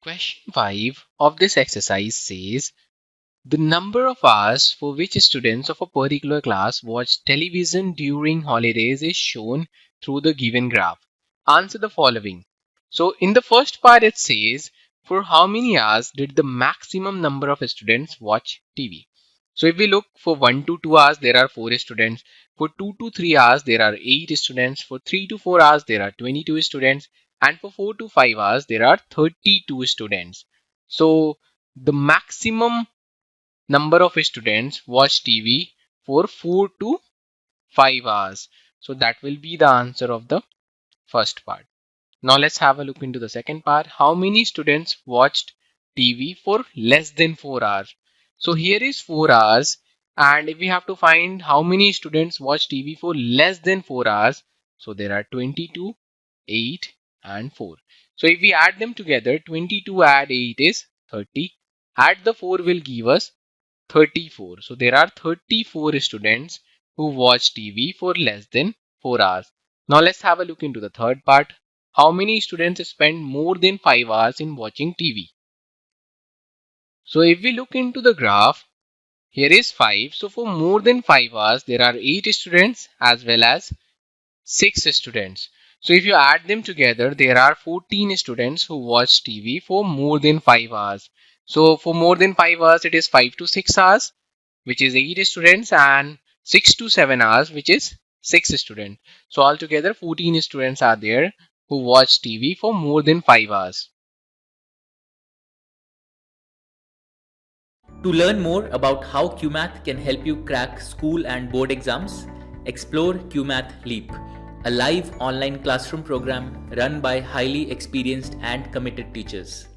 Question 5 of this exercise says the number of hours for which students of a particular class watch television during holidays is shown through the given graph. Answer the following. So in the first part it says for how many hours did the maximum number of students watch TV. So if we look for 1 to 2 hours there are 4 students. For 2 to 3 hours there are 8 students. For 3 to 4 hours there are 22 students. And for 4 to 5 hours there are 32 students. So the maximum number of students watch TV for 4 to 5 hours. So that will be the answer of the first part. Now let's have a look into the second part. How many students watched TV for less than 4 hours? So here is 4 hours, and if we have to find how many students watch TV for less than 4 hours, so there are 22, 8 and 4. So if we add them together, 22 add 8 is 30. Add the 4 will give us 34. So there are 34 students who watch TV for less than 4 hours. Now let's have a look into the third part. How many students spend more than 5 hours in watching TV? So if we look into the graph, here is 5. So for more than 5 hours, there are 8 students as well as 6 students. So if you add them together, there are 14 students who watch TV for more than 5 hours. So for more than 5 hours, it is 5 to 6 hours, which is 8 students, and 6 to 7 hours, which is 6 students. So altogether 14 students are there who watch TV for more than 5 hours. To learn more about how QMath can help you crack school and board exams, explore QMath Leap, a live online classroom program run by highly experienced and committed teachers.